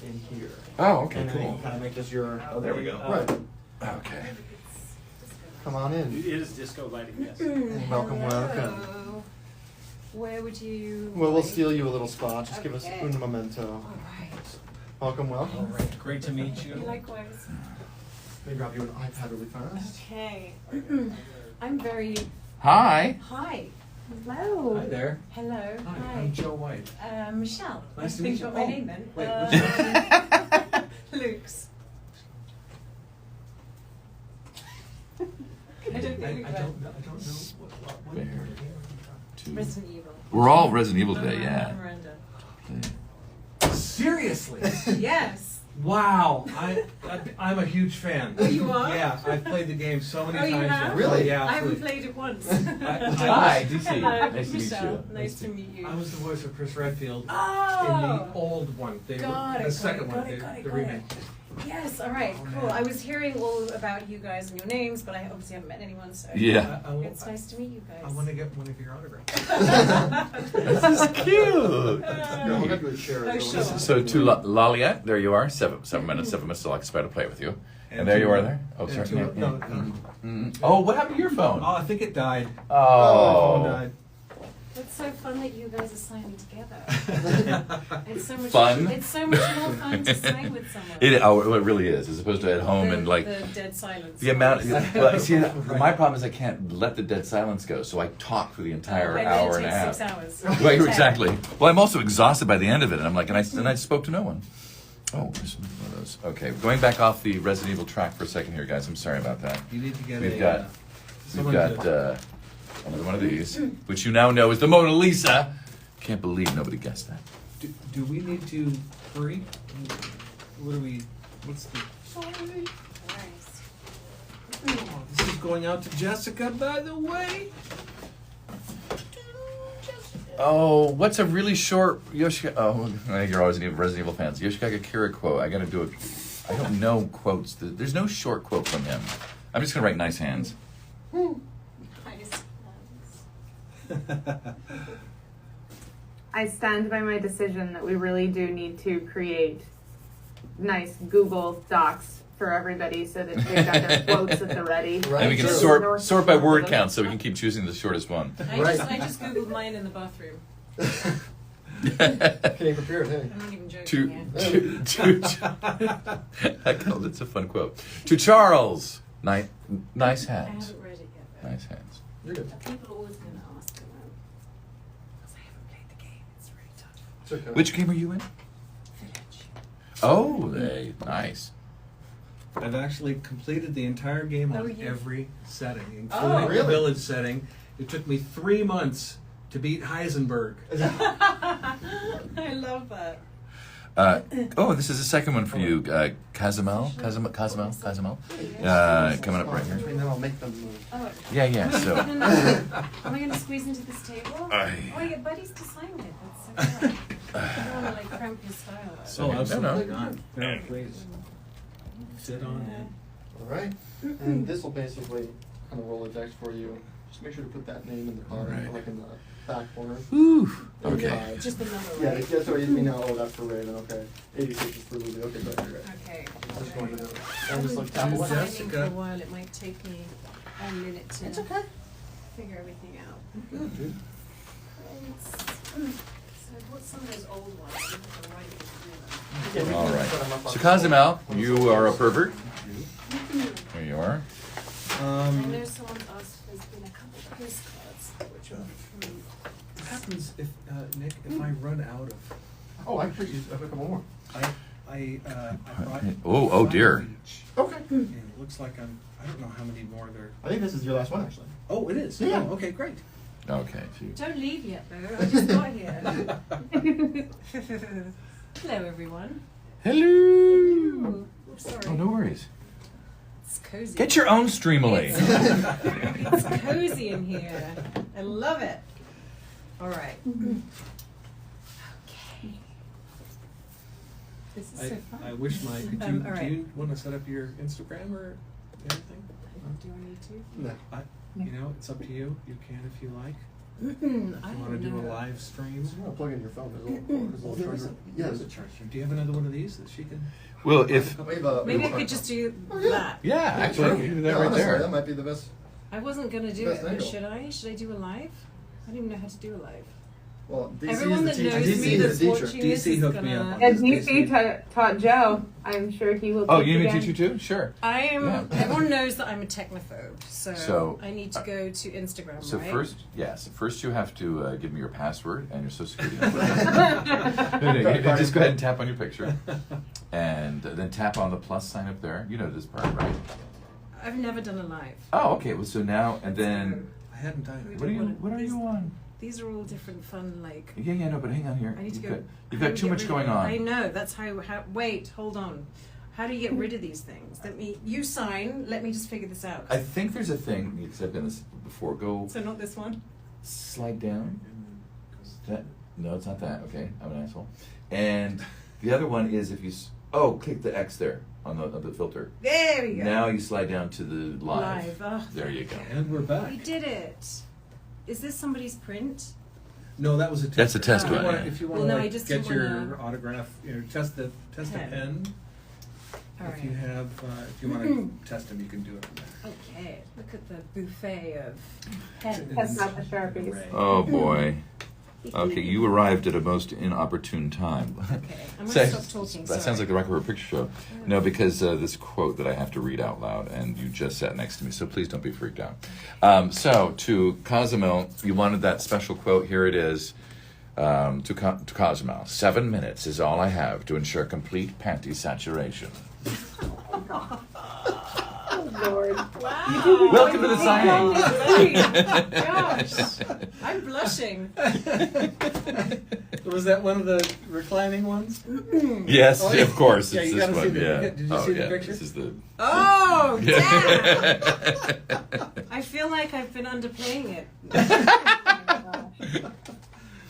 in here. Oh, okay, And then you cool. can kind of make this your. Oh, there we go. Right. Okay. Come on in. It is disco lighting, yes. Welcome. Hello. Where would you? Well, we'll like- steal you a little spot. Just give us Okay. un momento. All right. Welcome. All right, great to meet you. Likewise. Let me grab you an iPad really fast. Okay. I'm very. Hi. Hi. Hello. Hi there. Hello. Hi, I'm Joe White. Michelle. Nice to think meet you. you got my Oh, name then. wait, what's Luke's. I don't think I we don't know. I don't know what There. got Resident Evil. We're all Resident Evil today, yeah. Miranda. Seriously? Yes. Wow, I'm a huge fan. Oh, you are? Yeah, I've played the game so many Oh, you times. have? now. Really? Yeah, I haven't absolutely. played it once. Hi, DC. Hello, Nice to meet Michelle. you. Nice to meet you. I was the voice of Chris Redfield in the Oh. old one. They Got the it, second got one, it, got it, the got it. remake. Yes, all right, Oh, cool. man. I was hearing all about you guys and your names, but I obviously haven't met anyone, so Yeah. it's nice to meet you guys. I want to get one of your autographs. This is cute. Here, we'll get you a chair. Oh, sure. So to Laliette, there you are. 7 minutes. 7 minutes till I expect to play with you. And there you are there. Oh, and sorry. to- no, no. Oh, what happened to your phone? Oh, I think it died. My Oh. phone died. It's so fun that you guys are signing together. It's so much Fun? It's so much more fun to sign with someone. It really is, as opposed to at home the, and like the dead silence. the amount. Well, see, my problem is I can't let the dead silence go, so I talk for the entire and hour then and it a takes half. 6 hours. Right, 10. exactly. Well, I'm also exhausted by the end of it, and I'm like, and I spoke to no one. Oh, there's one of those. Okay, going back off the Resident Evil track for a second here, guys. I'm sorry about that. You need to get We've got someone another one of these, which you now know is the Mona Lisa. Can't believe nobody guessed that. do we need to hurry? What do we? What's the? Nice. Oh, this is going out to Jessica, by the way. Oh, what's a really short Yoshika? Oh, I think you're always Resident Evil fans. Yoshikage Kira quote. I gotta do it. I don't know quotes. There's no short quote from him. I'm just gonna write nice hands. Nice. I stand by my decision that we really do need to create nice Google Docs for everybody so that they've got their quotes at the ready. Right. And we can Sure. sort by word count, so we can keep choosing the shortest one. I just googled mine in the bathroom. Getting prepared, hey. I'm not even joking to, here. that's a fun quote. To Charles, nice I hands. haven't read it yet. Though. Nice hands. You're good. People are always going to ask because I haven't played the game. It's really tough. It's okay. Which game are you in? Village. Oh, nice. I've actually completed the entire game Oh, on you- every setting, including Oh. the Really? village setting. It took me 3 months to beat Heisenberg. I love that. Oh, this is the second one for you, Kazamel. Coming up right here. Between them, I'll make them move. Oh, Yeah. So, am I going to squeeze into this table? Aye. I get buddies to sign with. That's so good. I don't want to like cramp your style. Up. Oh, absolutely No. not. No, please. Sit on it. All right. And this will basically kind of roll a deck for you. Just make sure to put that name in the card, Right. like in the back corner. whew. And Okay. five. Just the number, Yeah, right? that's what you know. Oh, that's for Raven. Okay. 86 is for Lily. Okay, great. Okay. Just going to do it. I'm And just like tap signing away. for Jessica. a while. It might take me a minute to figure everything out. So what's some of those old ones? I don't know why you didn't do them. Yeah, we All can right. set 'em up on So the Kazamel, phone. you are a pervert. There you are. I know someone's asked if there's been a couple of postcards which are from. What happens if Nick, if I run out of? Oh, I could use a couple more. I brought Oh, 5 dear. of each. Okay. And it looks like I don't know how many more there. I think this is your last one, actually. Oh, it is. Yeah. Oh, okay, great. Okay. Don't leave yet though, I just got here. Hello everyone. Hello. Ooh, sorry. Oh, no worries. It's cozy. Get your own Streamily. It's cozy in here. I love it. All right. Okay. This is so fun. I wish my. all right. Do you want to set up your Instagram or? anything? Do I need to? No. You know, it's up to you. You can if you like. I If you don't want to do a know. live stream. You want to plug in your phone? There's a little charger. Yeah, there's a charger. Do you have another one of these that she can? Well, if We have a- Maybe I could just do that. yeah, actually, you can do that Yeah, right honestly, there. That might be the best. I wasn't gonna do Best it, but angle. should I? Should I do a live? I don't even know how to do a live. Well, DC Everyone is that the knows teacher. me DC that's is the teacher. watching this DC is hooked me up gonna. on And this. DC taught Joe. I'm sure he will. Oh, teach you need me to again. teach you too? Sure. I am. Yeah. Everyone knows that I'm a technophobe, so, So, I need to go to Instagram. So right? first you have to give me your password and your social security number. No, just go ahead and tap on your picture, and then tap on the plus sign up there. You know this part, right? I've never done a live. Oh, okay. Well, so now and then, I hadn't done what are you? What are you on? These are all different fun, like. Yeah, no, but hang on here. I need to You've go. got, you've how got do too you much get going rid of it? I on. know. That's how. Wait, hold on. How do you get rid of these things? You sign. Let me just figure this out. I think there's a thing because I've done this before. Go So not this one. slide down. No, it's not that. Okay, I'm an asshole. And the other one is if you click the X there on the filter. There we go. Now you slide down to the live. Oh, There you go. And we're back. we did it. Is this somebody's print? No, that was a test. That's a test If you one, wanna- yeah. If you Well, want no, to I just get didn't your wanna- autograph, test the Pen. pen. All If you right. have, if you want to test them, you can do it. on there. Okay. Look at the buffet of pens. Test out the Sharpies. Array. Oh boy. Okay, you arrived at a most inopportune time. Okay, I'm Say- gonna stop talking. That sounds like the Rock Picture Show. No, because this quote that I have to read out loud, and you just sat next to me, so please don't be freaked out. So, to Cozumel, you wanted that special quote. Here it is. To Cozumel, 7 minutes is all I have to ensure complete panty saturation. Oh, Lord. Wow. Welcome to the signing. Gosh, I'm blushing. Was that one of the reclining ones? Yes, Oh, yeah. of course. Yeah, It's you this gotta see one. the- Yeah. did you see the picture? This is the. Oh, damn! I feel like I've been underplaying it.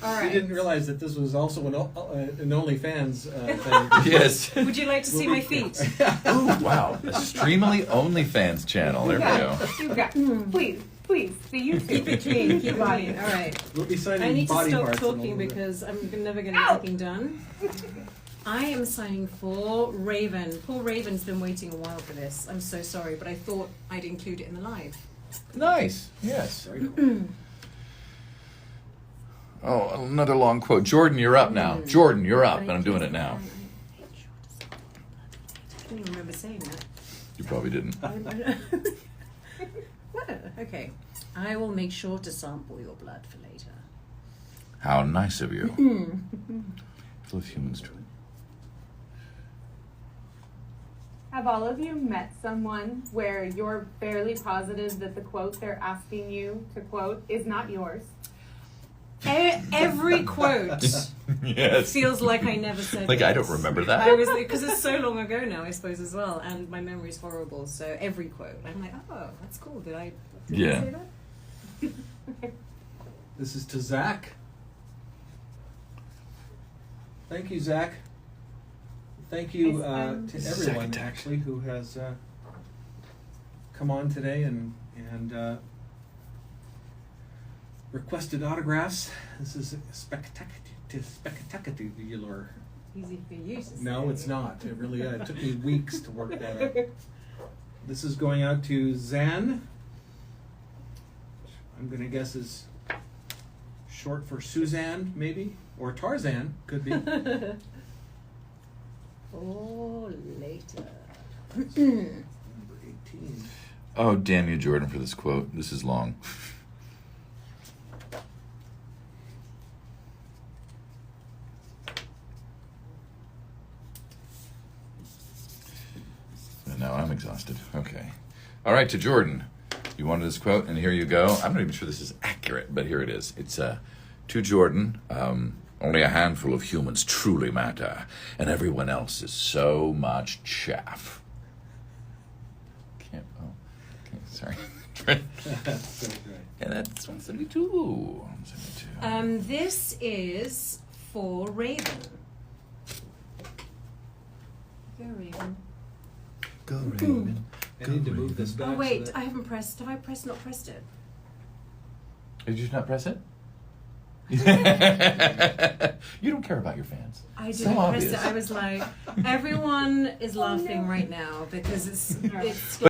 All You right. didn't realize that this was also an OnlyFans thing. Yes. Would you like to see my feet? Oh wow! A Streamily OnlyFans channel. There we go. You got, please, the YouTube. Keep it clean. Keep it Body. clean. All right. We'll be signing I need to body stop parts in a talking little bit. because I'm never going to get anything done. I am signing for Raven. Poor Raven's been waiting a while for this. I'm so sorry, but I thought I'd include it in the live. Nice. Yes. Very cool. Oh, another long quote. Jordan, you're up now. Jordan, you're up, and I'm doing it now. I don't even remember saying that. You probably didn't. Okay. I will make sure to sample your blood for later. How nice of you. Full of humans, truly. Have all of you met someone where you're fairly positive that the quote they're asking you to quote is not yours? Every quote Yes. feels like I never said Like it. I don't remember I that. was because it's so long ago now, I suppose as well, and my memory's horrible. So every quote, I'm like, oh, that's cool. Did I Yeah. say that? This is to Zach. Thank you, Zach. Thank you to everyone Zach. actually who has come on today and requested autographs. This is spectacular. Easy for you to say. No, it's not. It really it took me weeks to work that out. This is going out to Zan. I'm gonna guess is short for Suzanne, maybe, or Tarzan, could be. Oh, later. Number 18. Oh, damn you, Jordan, for this quote. This is long. And now I'm exhausted. Okay. All right, to Jordan. You wanted this quote, and here you go. I'm not even sure this is accurate, but here it is. It's to Jordan. Only a handful of humans truly matter, and everyone else is so much chaff. Can't. Oh, okay. Sorry. That's great. And that's 172. 172. This is for Raven. Go, Raven. Go Raven, I need to move this back. Oh wait, so that- I haven't pressed. Have I pressed? Not pressed it. Did you not press it? You don't care about your fans. I So didn't press obvious. it. I was like, everyone is laughing right now because it's